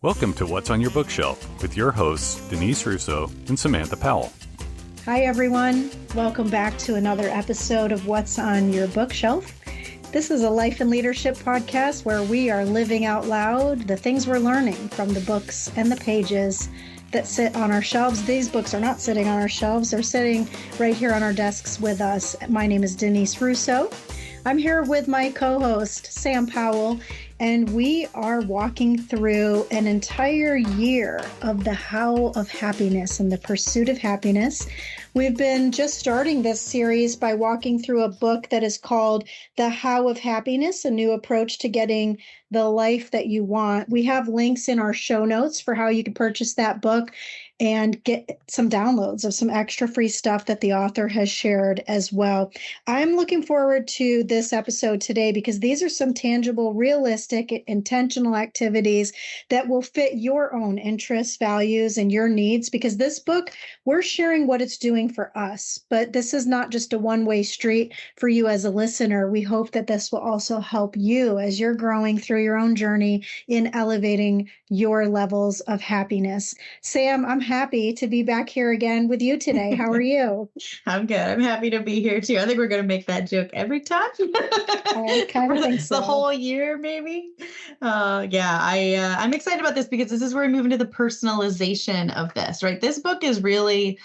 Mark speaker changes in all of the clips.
Speaker 1: Welcome to What's on Your Bookshelf with your hosts, Denise Russo and Samantha Powell.
Speaker 2: Hi, everyone. Welcome back to another episode of What's on Your Bookshelf. This is a life and leadership podcast where we are living out loud the things we're learning from the books and the pages that sit on our shelves. These books are not sitting on our shelves. They're sitting right here on our desks with us. My name is Denise Russo. I'm here with my co-host, Sam Powell, and we are walking through an entire year of the how of happiness and the pursuit of happiness. We've been just starting this series by walking through a book that is called The How of Happiness, a new approach to getting the life that you want. We have links in our show notes for how you can purchase that book and get some downloads of some extra free stuff that the author has shared as well. I'm looking forward to this episode today because these are some tangible, realistic, intentional activities that will fit your own interests, values, and your needs. Because this book, we're sharing what it's doing for us, but this is not just a one-way street for you as a listener. We hope that this will also help you as you're growing through your own journey in elevating your levels of happiness. Sam, I'm happy to be back here again with you today. How are you?
Speaker 3: I'm good. I'm happy to be here too. I think we're going to make that joke every time.
Speaker 2: I kind of think so.
Speaker 3: The whole year, maybe. I'm excited about this because this is where we move into the personalization of this, right? This book is really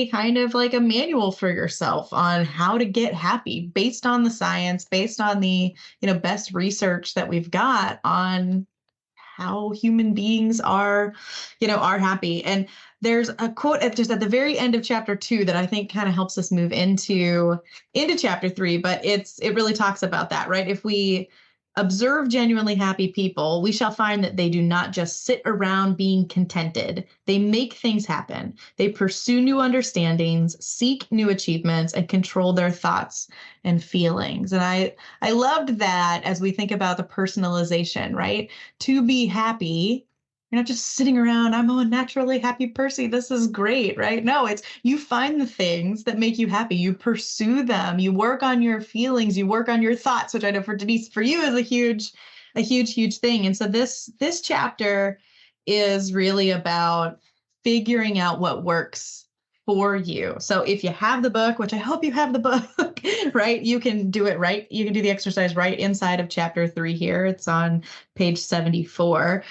Speaker 3: kind of like a manual for yourself on how to get happy based on the science, based on the, best research that we've got on how human beings are happy. And there's a quote just at the very end of chapter 2 that I think kind of helps us move into chapter 3, but it really talks about that, right? If we observe genuinely happy people, we shall find that they do not just sit around being contented. They make things happen. They pursue new understandings, seek new achievements, and control their thoughts and feelings. And I loved that as we think about the personalization, right? To be happy, you're not just sitting around, I'm a naturally happy person, this is great, right? No, it's you find the things that make you happy. You pursue them. You work on your feelings. You work on your thoughts, which I know for Denise, for you is a huge thing. And so this chapter is really about figuring out what works for you. So if you have the book, which I hope you have the book, right? You can do it right. You can do the exercise right inside of chapter 3 here. It's on page 74.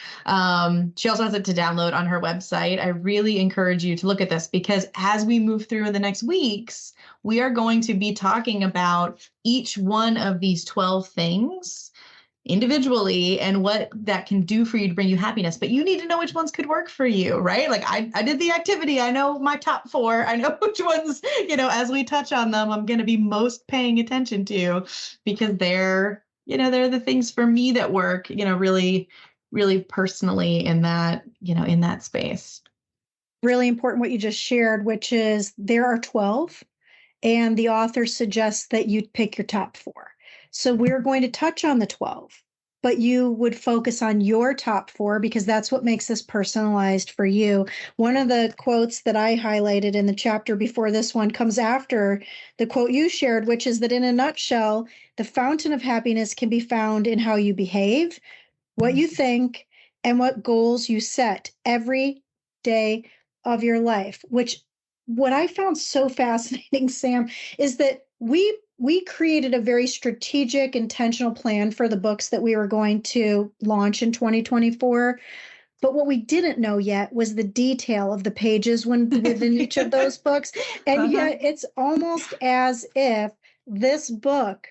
Speaker 3: She also has it to download on her website. I really encourage you to look at this because as we move through in the next weeks, we are going to be talking about each one of these 12 things individually and what that can do for you to bring you happiness. But you need to know which ones could work for you, right? Like I did the activity. I know my top 4. I know which ones, as we touch on them, I'm going to be most paying attention to because they're the things for me that work, really, really personally in that, in that space.
Speaker 2: Really important what you just shared, which is there are 12 and the author suggests that you pick your top 4. So we're going to touch on the 12, but you would focus on your top 4 because that's what makes this personalized for you. One of the quotes that I highlighted in the chapter before this one comes after the quote you shared, which is that in a nutshell, the fountain of happiness can be found in how you behave, what you think, and what goals you set every day of your life. Which what I found so fascinating, Sam, is that we created a very strategic, intentional plan for the books that we were going to launch in 2024. But what we didn't know yet was the detail of the pages within each of those books. And yet it's almost as if this book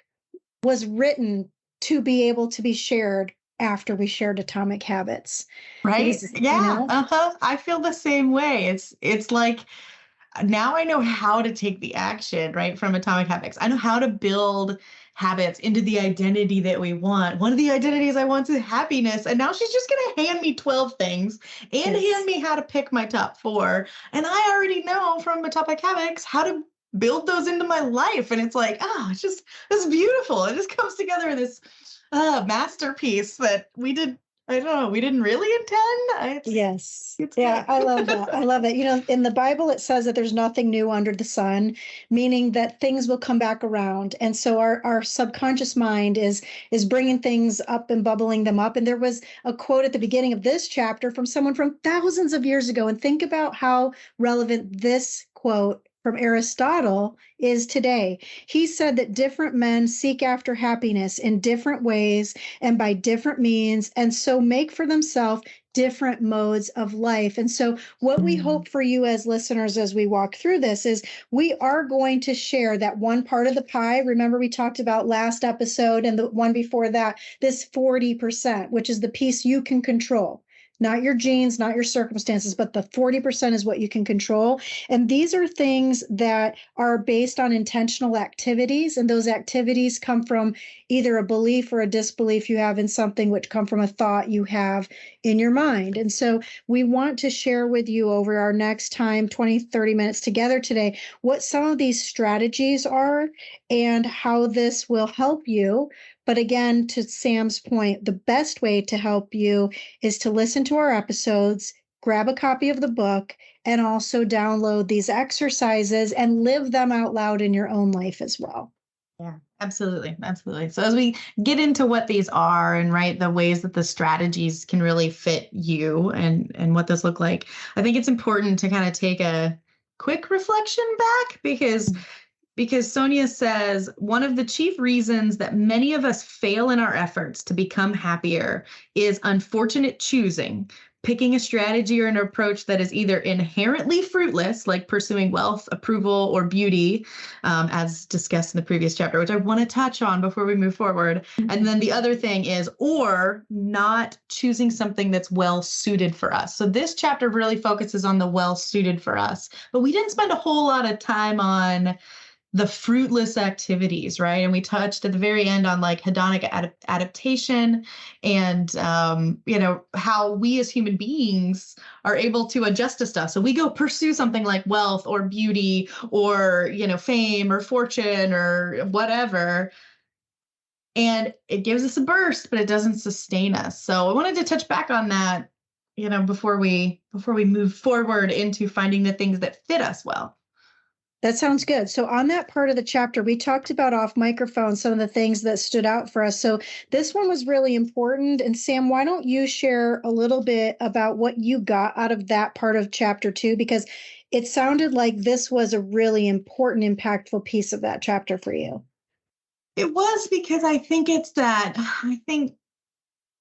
Speaker 2: was written to be able to be shared after we shared Atomic Habits.
Speaker 3: Right? I feel the same way. It's like, now I know how to take the action, right, from Atomic Habits. I know how to build habits into the identity that we want. One of the identities I want is happiness. And now she's just going to hand me 12 things and hand me how to pick my top 4. And I already know from Atomic Habits how to build those into my life. And it's like, it's beautiful. It just comes together in this masterpiece that we did I don't know. We didn't really intend.
Speaker 2: Yes.
Speaker 3: It's
Speaker 2: Yeah,
Speaker 3: good.
Speaker 2: I love that. I love it. In the Bible, it says that there's nothing new under the sun, meaning that things will come back around. And so our subconscious mind is bringing things up and bubbling them up. And there was a quote at the beginning of this chapter from someone from thousands of years ago. And think about how relevant this quote from Aristotle is today. He said that different men seek after happiness in different ways and by different means, and so make for themselves different modes of life. And so, what we hope for you as listeners as we walk through this is we are going to share that one part of the pie. Remember, we talked about last episode and the one before that, this 40%, which is the piece you can control. Not your genes, not your circumstances, but the 40% is what you can control. And these are things that are based on intentional activities. And those activities come from either a belief or a disbelief you have in something, which come from a thought you have in your mind. And so we want to share with you over our next time, 20, 30 minutes together today, what some of these strategies are and how this will help you. But again, to Sam's point, the best way to help you is to listen to our episodes, grab a copy of the book, and also download these exercises and live them out loud in your own life as well.
Speaker 3: Yeah, absolutely. Absolutely. So as we get into what these are and right, the ways that the strategies can really fit you and what those look like, I think it's important to kind of take a quick reflection back because Sonia says one of the chief reasons that many of us fail in our efforts to become happier is unfortunate choosing, picking a strategy or an approach that is either inherently fruitless, like pursuing wealth, approval, or beauty, as discussed in the previous chapter, which I want to touch on before we move forward. And then the other thing is, or not choosing something that's well suited for us. So this chapter really focuses on the well suited for us, but we didn't spend a whole lot of time on the fruitless activities, right? And we touched at the very end on like hedonic adaptation and, how we as human beings are able to adjust to stuff. So we go pursue something like wealth or beauty or, fame or fortune or whatever. And it gives us a burst, but it doesn't sustain us. So I wanted to touch back on that, before we move forward into finding the things that fit us well.
Speaker 2: That sounds good. So on that part of the chapter, we talked about off microphone, some of the things that stood out for us. So this one was really important. And Sam, why don't you share a little bit about what you got out of that part of chapter 2? Because it sounded like this was a really important, impactful piece of that chapter for you.
Speaker 3: It was because I think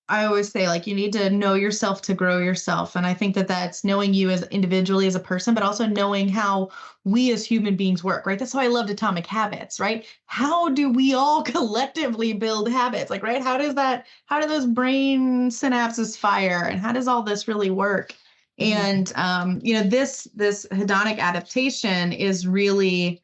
Speaker 3: I always say, like, you need to know yourself to grow yourself. And I think that that's knowing you as individually as a person, but also knowing how we as human beings work, right? That's why I loved Atomic Habits, right? How do we all collectively build habits? Like, right? How do those brain synapses fire? And how does all this really work? And, this hedonic adaptation is really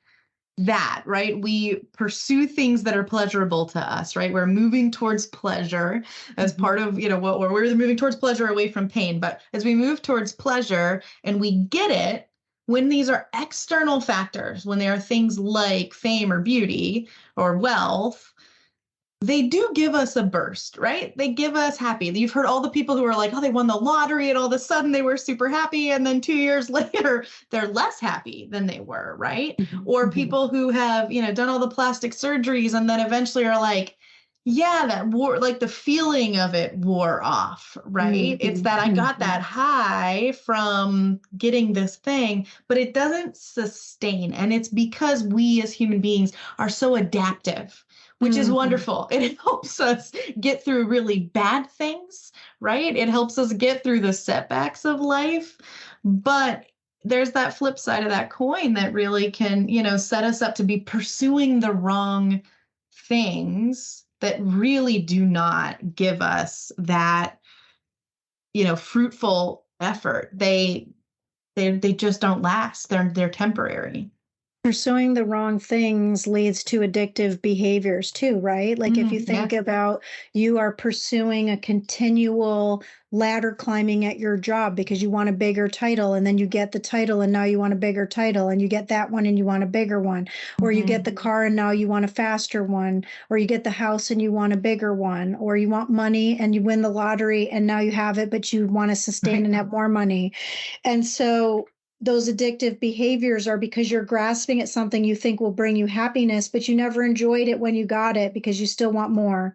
Speaker 3: that, right? We pursue things that are pleasurable to us, right? We're moving towards pleasure as part of, what we're moving towards pleasure away from pain. But as we move towards pleasure and we get it, when these are external factors, when they are things like fame or beauty or wealth, they do give us a burst, right? They give us happy. You've heard all the people who are like, oh, they won the lottery and all of a sudden they were super happy. And then 2 years later, they're less happy than they were, right? Or people who have, done all the plastic surgeries and then eventually are like, yeah, that wore, like the feeling of it wore off, right? It's that I got that high from getting this thing, but it doesn't sustain. And it's because we as human beings are so adaptive, which is wonderful. It helps us get through really bad things, right? It helps us get through the setbacks of life. But there's that flip side of that coin that really can, set us up to be pursuing the wrong things that really do not give us that, fruitful effort. They just don't last. They're temporary.
Speaker 2: Pursuing the wrong things leads to addictive behaviors too, right? Like if you think about you are pursuing a continual ladder climbing at your job because you want a bigger title, and then you get the title and now you want a bigger title, and you get that one and you want a bigger one, or you get the car and now you want a faster one, or you get the house and you want a bigger one, or you want money and you win the lottery and now you have it, but you want to sustain and have more money. And so those addictive behaviors are because you're grasping at something you think will bring you happiness, but you never enjoyed it when you got it because you still want more.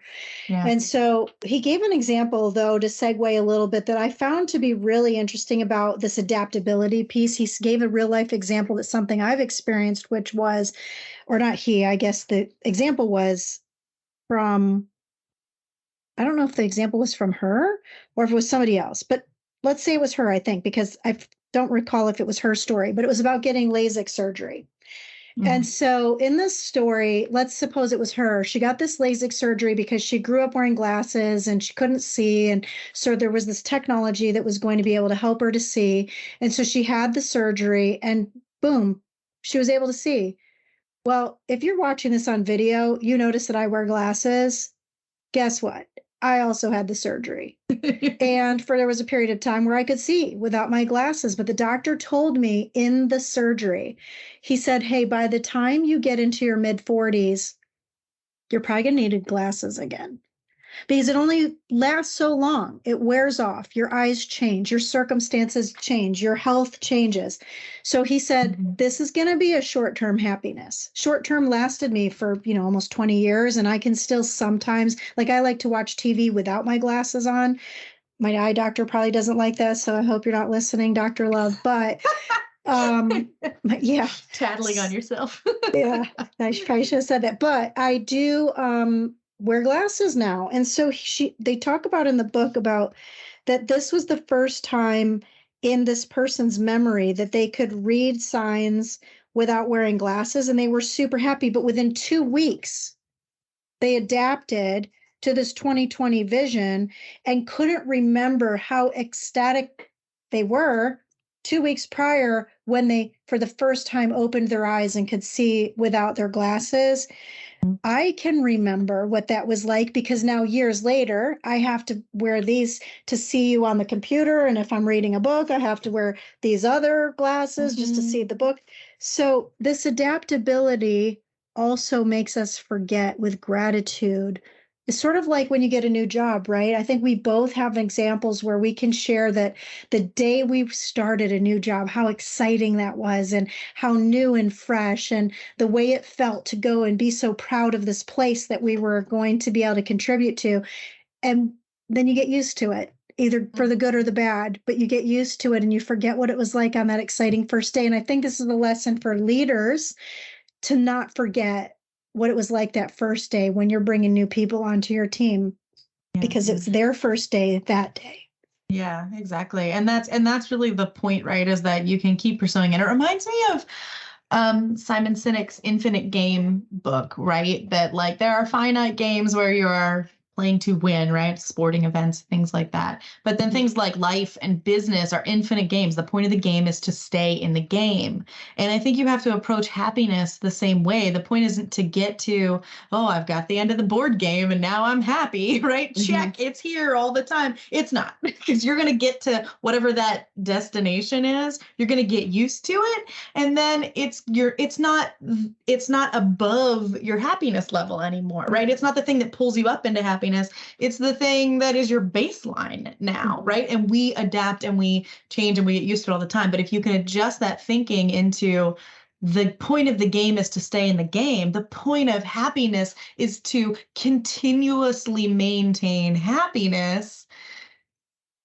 Speaker 2: Yeah. And so he gave an example, though, to segue a little bit that I found to be really interesting about this adaptability piece. He gave a real life example that's something I've experienced, which was, or not he, I guess the example was from, I don't know if the example was from her or if it was somebody else, but let's say it was her, I think, because I don't recall if it was her story, but it was about getting LASIK surgery. And so in this story, let's suppose it was her. She got this LASIK surgery because she grew up wearing glasses and she couldn't see. And so there was this technology that was going to be able to help her to see. And so she had the surgery and boom, she was able to see. Well, if you're watching this on video, you notice that I wear glasses. Guess what? I also had the surgery. And there was a period of time where I could see without my glasses. But the doctor told me in the surgery, he said, hey, by the time you get into your mid 40s, you're probably going to need glasses again. Because it only lasts so long. It wears off. Your eyes change. Your circumstances change. Your health changes. So he said, this is going to be a short-term happiness. Short-term lasted me for, almost 20 years. And I can still sometimes, like I like to watch TV without my glasses on. My eye doctor probably doesn't like that. So I hope you're not listening, Dr. Love. But yeah.
Speaker 3: Tattling on yourself.
Speaker 2: Yeah, I probably should have said that. But I do wear glasses now. And so they talk about in the book about that this was the first time in this person's memory that they could read signs without wearing glasses, and they were super happy. But within 2 weeks, they adapted to this 20/20 vision and couldn't remember how ecstatic they were 2 weeks prior when they, for the first time, opened their eyes and could see without their glasses. I can remember what that was like because now years later, I have to wear these to see you on the computer. And if I'm reading a book, I have to wear these other glasses just to see the book. So this adaptability also makes us forget with gratitude. It's sort of like when you get a new job, right? I think we both have examples where we can share that the day we started a new job, how exciting that was and how new and fresh and the way it felt to go and be so proud of this place that we were going to be able to contribute to. And then you get used to it, either for the good or the bad, but you get used to it and you forget what it was like on that exciting first day. And I think this is the lesson for leaders to not forget what it was like that first day when you're bringing new people onto your team, because it's their first day that day.
Speaker 3: Yeah, exactly. And that's really the point, right? Is that you can keep pursuing it. It reminds me of Simon Sinek's Infinite Game book, right? That like there are finite games where you are playing to win, right? Sporting events, things like that. But then things like life and business are infinite games. The point of the game is to stay in the game. And I think you have to approach happiness the same way. The point isn't to get to, oh, I've got the end of the board game and now I'm happy, right? Check, it's here all the time. It's not, because you're going to get to whatever that destination is. You're going to get used to it. And then it's not above your happiness level anymore, right? It's not the thing that pulls you up into happiness. It's the thing that is your baseline now, right? And we adapt and we change and we get used to it all the time. But if you can adjust that thinking into the point of the game is to stay in the game, the point of happiness is to continuously maintain happiness,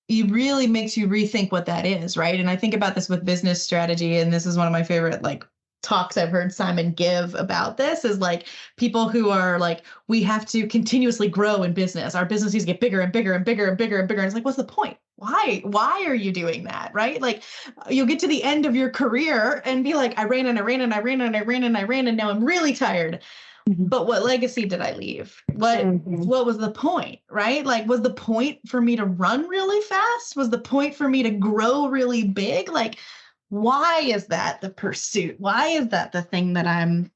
Speaker 3: it really makes you rethink what that is, right? And I think about this with business strategy, and this is one of my favorite talks I've heard Simon give about this is people who are we have to continuously grow in business. Our business needs to get bigger and bigger and bigger and bigger and bigger. And it's what's the point? Why are you doing that? Right? You'll get to the end of your career and be I ran and I ran and I ran and I ran and I ran and now I'm really tired. But what legacy did I leave? What was the point? Right? Was the point for me to run really fast? Was the point for me to grow really big? why is that the pursuit? Why is that the thing that I'm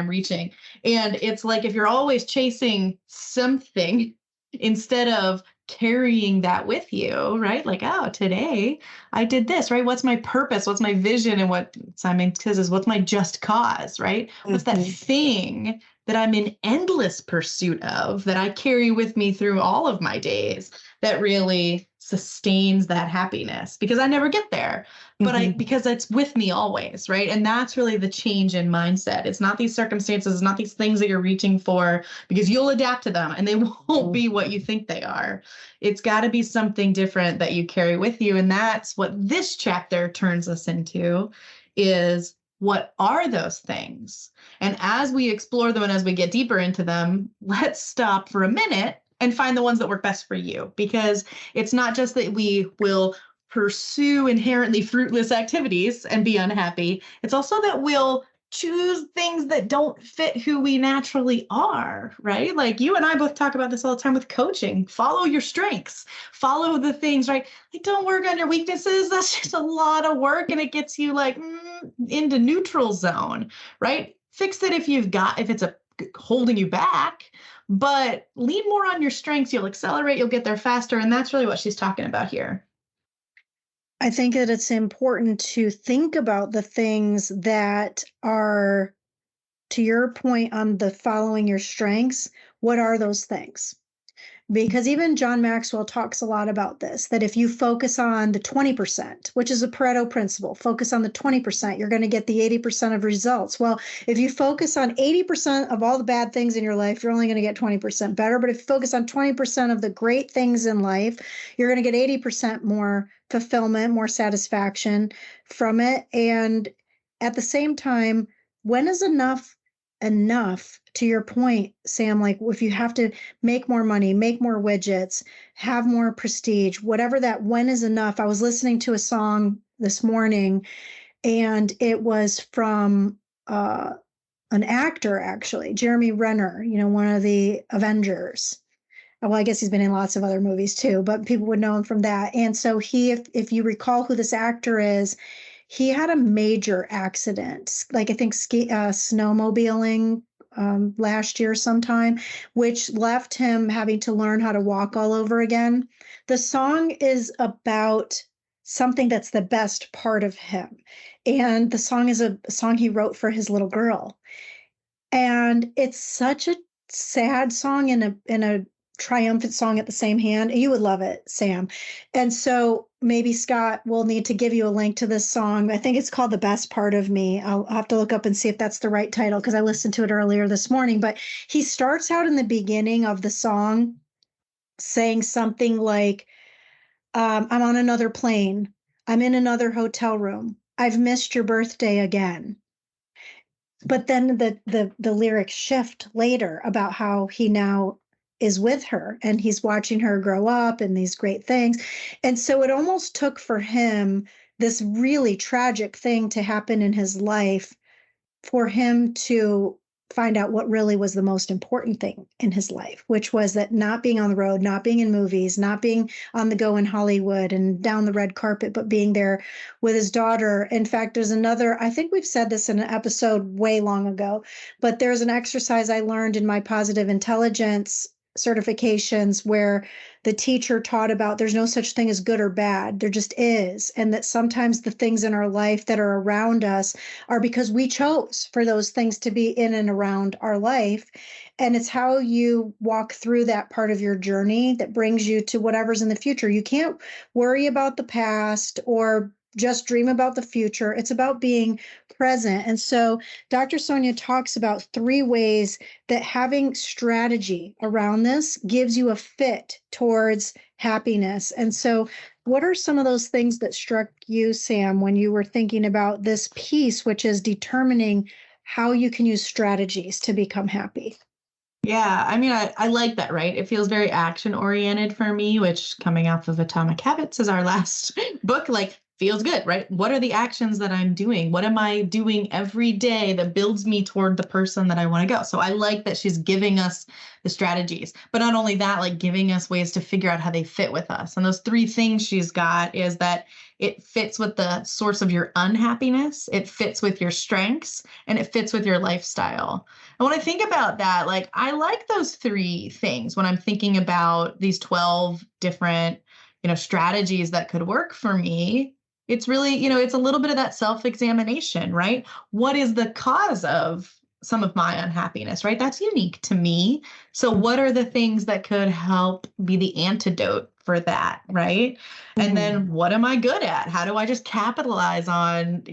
Speaker 3: reaching? And it's like, if you're always chasing something instead of carrying that with you, right? Like, oh, today I did this, right? What's my purpose? What's my vision? And what Simon says is, what's my just cause, right? What's that thing that I'm in endless pursuit of, that I carry with me through all of my days, that really sustains that happiness? Because I never get there, but because it's with me always, right? And that's really the change in mindset. It's not these circumstances, not these things that you're reaching for, because you'll adapt to them and they won't be what you think they are. It's got to be something different that you carry with you. And that's what this chapter turns us into, is, what are those things? And as we explore them and as we get deeper into them, let's stop for a minute and find the ones that work best for you. Because it's not just that we will pursue inherently fruitless activities and be unhappy. It's also that we'll choose things that don't fit who we naturally are, right? Like you and I both talk about this all the time with coaching. Follow your strengths, follow the things, right? Like, don't work on your weaknesses. That's just a lot of work, and it gets you like into neutral zone, right? Fix it if it's holding you back, but lean more on your strengths. You'll accelerate, you'll get there faster. And that's really what she's talking about here.
Speaker 2: I think that it's important to think about the things that are, to your point on the following your strengths, what are those things? Because even John Maxwell talks a lot about this, that if you focus on the 20%, which is a Pareto principle, focus on the 20%, you're going to get the 80% of results. Well, if you focus on 80% of all the bad things in your life, you're only going to get 20% better. But if you focus on 20% of the great things in life, you're going to get 80% more fulfillment, more satisfaction from it. And at the same time, when is enough? To your point, Sam, like if you have to make more money, make more widgets, have more prestige, whatever that when is enough. I was listening to a song this morning, and it was from an actor, actually, Jeremy Renner, one of the Avengers. Well, I guess he's been in lots of other movies too, but people would know him from that. And so if you recall who this actor is, he had a major accident, like I think snowmobiling last year sometime, which left him having to learn how to walk all over again. The song is about something that's the best part of him. And the song is a song he wrote for his little girl. And it's such a sad song in a triumphant song at the same hand. You would love it, Sam. And so maybe Scott will need to give you a link to this song. I think it's called The Best Part of Me. I'll have to look up and see if that's the right title, because I listened to it earlier this morning. But he starts out in the beginning of the song saying something like, I'm on another plane. I'm in another hotel room. I've missed your birthday again. But then the lyrics shift later about how he now is with her and he's watching her grow up and these great things. And so it almost took for him this really tragic thing to happen in his life for him to find out what really was the most important thing in his life, which was that not being on the road, not being in movies, not being on the go in Hollywood and down the red carpet, but being there with his daughter. In fact, there's another, I think we've said this in an episode way long ago, but there's an exercise I learned in my positive intelligence certifications where the teacher taught about there's no such thing as good or bad. There just is. And that sometimes the things in our life that are around us are because we chose for those things to be in and around our life. And it's how you walk through that part of your journey that brings you to whatever's in the future. You can't worry about the past or just dream about the future. It's about being present. And so Dr. Sonia talks about 3 ways that having strategy around this gives you a fit towards happiness. And so what are some of those things that struck you, Sam, when you were thinking about this piece, which is determining how you can use strategies to become happy?
Speaker 3: Yeah, I mean, I like that, right? It feels very action oriented for me, which coming off of Atomic Habits is our last book, like feels good, right? What are the actions that I'm doing? What am I doing every day that builds me toward the person that I want to go? So I like that she's giving us the strategies, but not only that, like giving us ways to figure out how they fit with us. And those three things she's got is that it fits with the source of your unhappiness, it fits with your strengths, and it fits with your lifestyle. And when I think about that, like I like those three things when I'm thinking about these 12 different, strategies that could work for me. It's really, it's a little bit of that self-examination, right? What is the cause of some of my unhappiness, right? That's unique to me. So what are the things that could help be the antidote for that, right? And then what am I good at? How do I just capitalize on,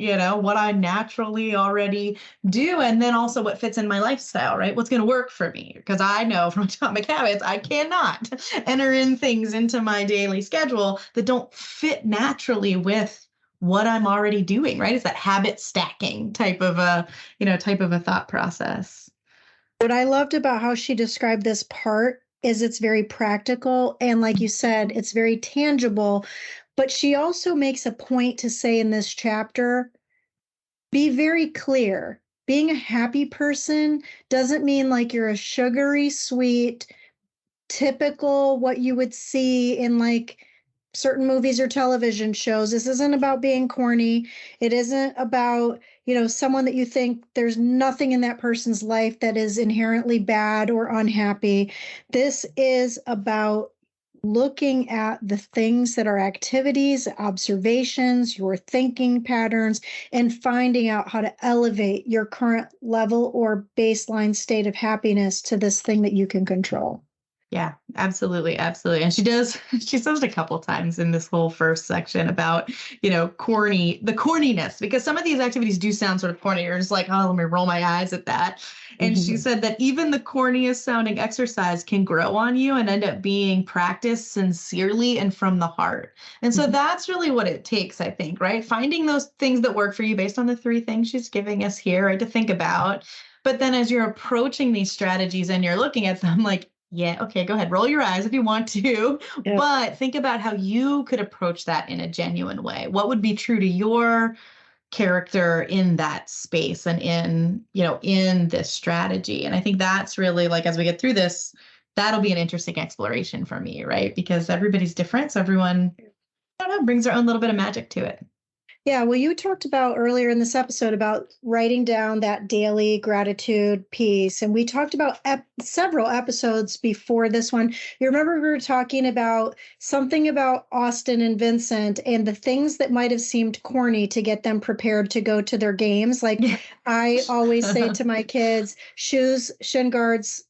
Speaker 3: what I naturally already do? And then also what fits in my lifestyle, right? What's going to work for me? Because I know from Atomic Habits, I cannot enter in things into my daily schedule that don't fit naturally with what I'm already doing, right? It's that habit stacking type of a thought process.
Speaker 2: What I loved about how she described this part is it's very practical. And like you said, it's very tangible. But she also makes a point to say in this chapter, be very clear. Being a happy person doesn't mean like you're a sugary, sweet, typical, what you would see in like certain movies or television shows. This isn't about being corny. It isn't about, someone that you think there's nothing in that person's life that is inherently bad or unhappy. This is about looking at the things that are activities, observations, your thinking patterns, and finding out how to elevate your current level or baseline state of happiness to this thing that you can control.
Speaker 3: Yeah, absolutely. Absolutely. And she says it a couple times in this whole first section about, the corniness, because some of these activities do sound sort of corny. You're just like, oh, let me roll my eyes at that. And she said that even the corniest sounding exercise can grow on you and end up being practiced sincerely and from the heart. And so that's really what it takes, I think, right? Finding those things that work for you based on the three things she's giving us here, right, to think about. But then as you're approaching these strategies and you're looking at them like, yeah, okay, go ahead. Roll your eyes if you want to, but think about how you could approach that in a genuine way. What would be true to your character in that space and in this strategy? And I think that's really like, as we get through this, that'll be an interesting exploration for me, right? Because everybody's different. So everyone, I don't know, brings their own little bit of magic to it.
Speaker 2: Yeah, well, you talked about earlier in this episode about writing down that daily gratitude piece. And we talked about several episodes before this one. You remember we were talking about something about Austin and Vincent and the things that might have seemed corny to get them prepared to go to their games. Like I always say to my kids, shoes, shin guards,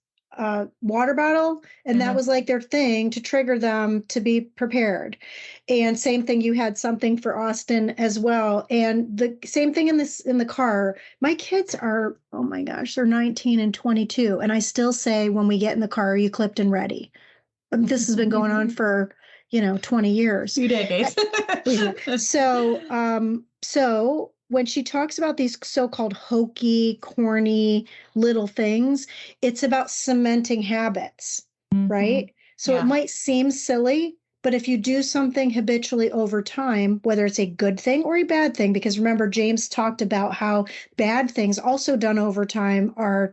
Speaker 2: water bottle. And that was like their thing to trigger them to be prepared. And same thing, you had something for Austin as well. And the same thing in the car. My kids are, oh my gosh, they're 19 and 22. And I still say when we get in the car, are you clipped and ready? This has been going on for, 20 years.
Speaker 3: 2 decades.
Speaker 2: So when she talks about these so-called hokey, corny little things, it's about cementing habits, right? So it might seem silly, but if you do something habitually over time, whether it's a good thing or a bad thing, because remember, James talked about how bad things also done over time are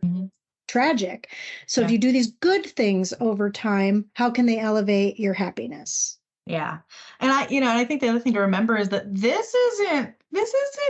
Speaker 2: tragic. So if you do these good things over time, how can they elevate your happiness?
Speaker 3: Yeah. And I think the other thing to remember is that this isn't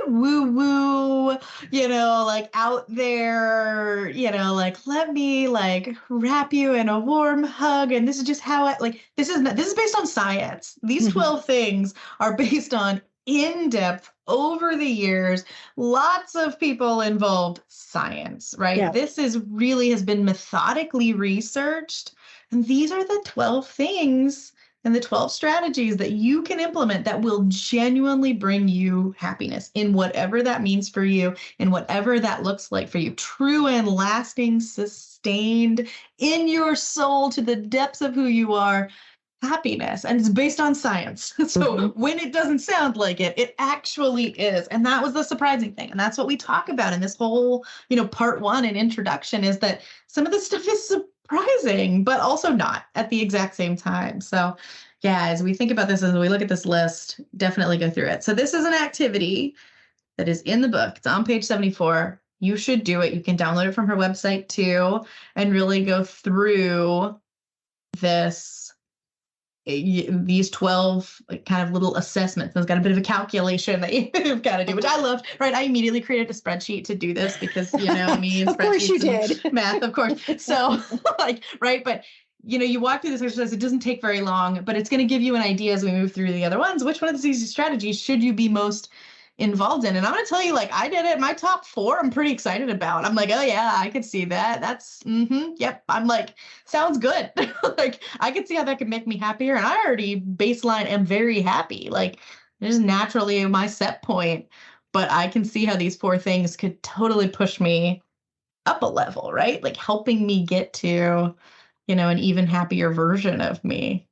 Speaker 3: woo-woo, like out there, like, let me like wrap you in a warm hug. And this is just how this is based on science. These 12 things are based on in-depth over the years, lots of people involved science, right? Yeah. This has been methodically researched. And these are the 12 things and the 12 strategies that you can implement that will genuinely bring you happiness in whatever that means for you and whatever that looks like for you. True and lasting, sustained in your soul to the depths of who you are, happiness. And it's based on science. So when it doesn't sound like it, it actually is. And that was the surprising thing. And that's what we talk about in this whole, part one and introduction, is that some of this stuff is surprising, but also not at the exact same time. So yeah, as we think about this, as we look at this list, definitely go through it. So this is an activity that is in the book. It's on page 74. You should do it. You can download it from her website too, and really go through these 12 kind of little assessments. It's got a bit of a calculation that you've got to do, which I love, right? I immediately created a spreadsheet to do this because, me and
Speaker 2: Of course you
Speaker 3: spreadsheets
Speaker 2: did.
Speaker 3: and math, of course. So right. But, you walk through this exercise, it doesn't take very long, but it's going to give you an idea as we move through the other ones. Which one of these strategies should you be most involved in? And I'm going to tell you, I did it. My top 4, I'm pretty excited about. I'm like, oh yeah, I could see that. That's, yep. I'm like, sounds good. I could see how that could make me happier. And I already baseline am very happy. There's naturally my set point, but I can see how these 4 things could totally push me up a level, right? Helping me get to, an even happier version of me.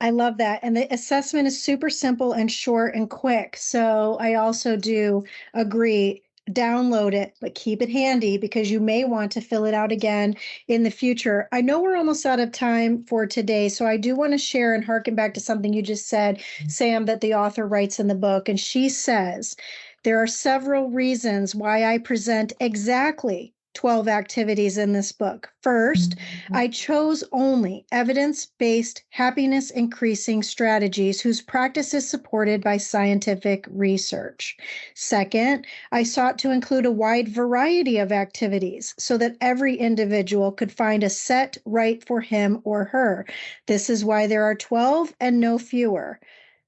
Speaker 2: I love that. And the assessment is super simple and short and quick. So I also do agree. Download it, but keep it handy because you may want to fill it out again in the future. I know we're almost out of time for today, so I do want to share and harken back to something you just said, Sam, that the author writes in the book. And she says, there are several reasons why I present exactly 12 activities in this book. First, I chose only evidence-based happiness increasing strategies whose practice is supported by scientific research. Second, I sought to include a wide variety of activities so that every individual could find a set right for him or her. This is why there are 12 and no fewer.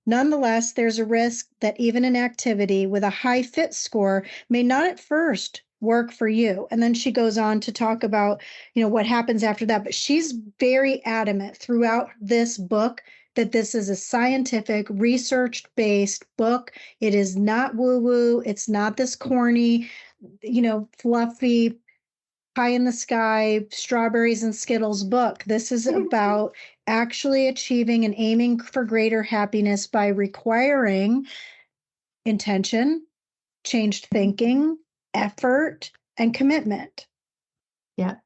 Speaker 2: Nonetheless, there's a risk that even an activity with a high fit score may not at first work for you. And then she goes on to talk about, what happens after that. But she's very adamant throughout this book that this is a scientific, research-based book. It is not woo-woo. It's not this corny, fluffy, pie in the sky, strawberries and Skittles book. This is about actually achieving and aiming for greater happiness by requiring intention, changed thinking, effort, and commitment.
Speaker 3: Yep.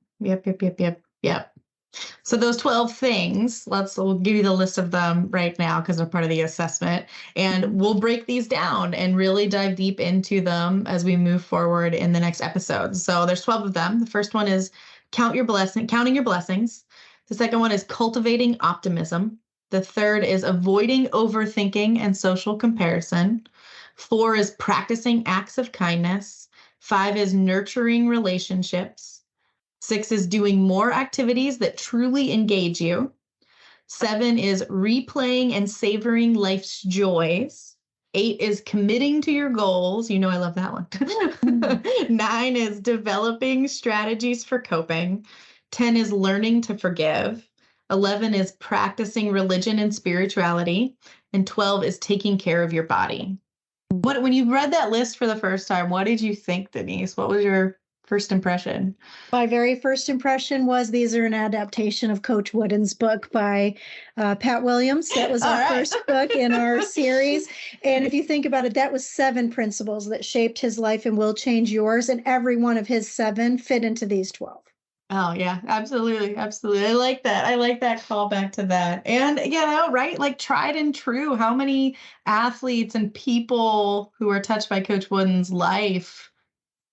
Speaker 3: So those 12 things, we'll give you the list of them right now because they're part of the assessment, and we'll break these down and really dive deep into them as we move forward in the next episode. So there's 12 of them. The first one is counting your blessings. The second one is cultivating optimism. The third is avoiding overthinking and social comparison. 4 is practicing acts of kindness. 5 is nurturing relationships. 6 is doing more activities that truly engage you. 7 is replaying and savoring life's joys. 8 is committing to your goals. I love that one. 9 is developing strategies for coping. 10 is learning to forgive. 11 is practicing religion and spirituality. And 12 is taking care of your body. When you read that list for the first time, what did you think, Denise? What was your first impression?
Speaker 2: My very first impression was these are an adaptation of Coach Wooden's book by Pat Williams. That was our first book in our series. And if you think about it, that was 7 principles that shaped his life and will change yours. And every one of his 7 fit into these 12.
Speaker 3: Oh, yeah, absolutely. Absolutely. I like that. I like that call back to that. And, right? Tried and true. How many athletes and people who are touched by Coach Wooden's life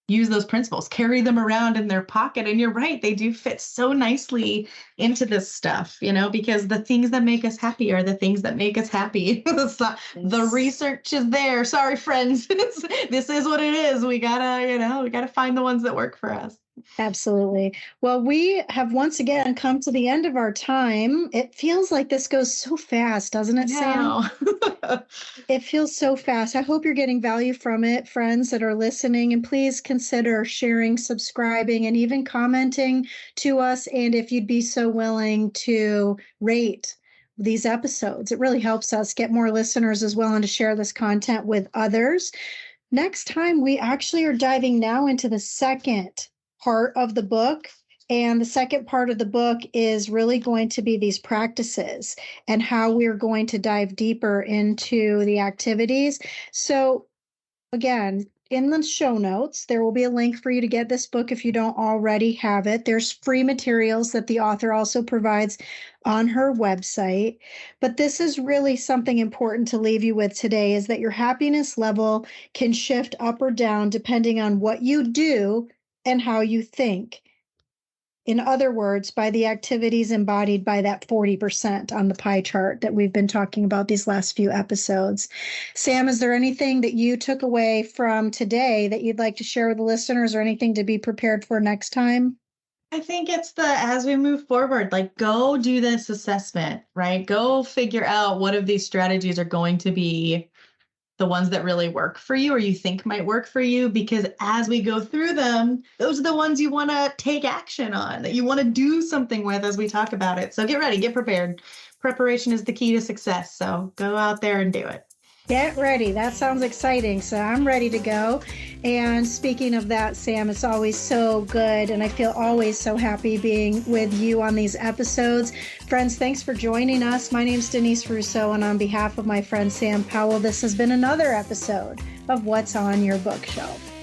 Speaker 3: use those principles, carry them around in their pocket? And you're right. They do fit so nicely into this stuff, because the things that make us happy are the things that make us happy. The research is there. Sorry, friends. This is what it is. We gotta find the ones that work for us.
Speaker 2: Absolutely. Well, we have once again come to the end of our time. It feels like this goes so fast, doesn't it, Sam? It feels so fast. I hope you're getting value from it, friends that are listening. And please consider sharing, subscribing, and even commenting to us. And if you'd be so willing to rate these episodes, it really helps us get more listeners as well and to share this content with others. Next time, we actually are diving now into the second part of the book. And the second part of the book is really going to be these practices and how we're going to dive deeper into the activities. So again, in the show notes, there will be a link for you to get this book if you don't already have it. There's free materials that the author also provides on her website. But this is really something important to leave you with today, is that your happiness level can shift up or down depending on what you do and how you think. In other words, by the activities embodied by that 40% on the pie chart that we've been talking about these last few episodes. Sam, is there anything that you took away from today that you'd like to share with the listeners, or anything to be prepared for next time?
Speaker 3: I think it's as we move forward, like, go do this assessment, right? Go figure out what of these strategies are going to be the ones that really work for you or you think might work for you, because as we go through them, those are the ones you want to take action on, that you want to do something with as we talk about it. So get ready, get prepared. Preparation is the key to success. So go out there and do it.
Speaker 2: Get ready. That sounds exciting. So I'm ready to go. And speaking of that, Sam, it's always so good. And I feel always so happy being with you on these episodes. Friends, thanks for joining us. My name's Denise Russo. And on behalf of my friend Sam Powell, this has been another episode of What's on Your Bookshelf.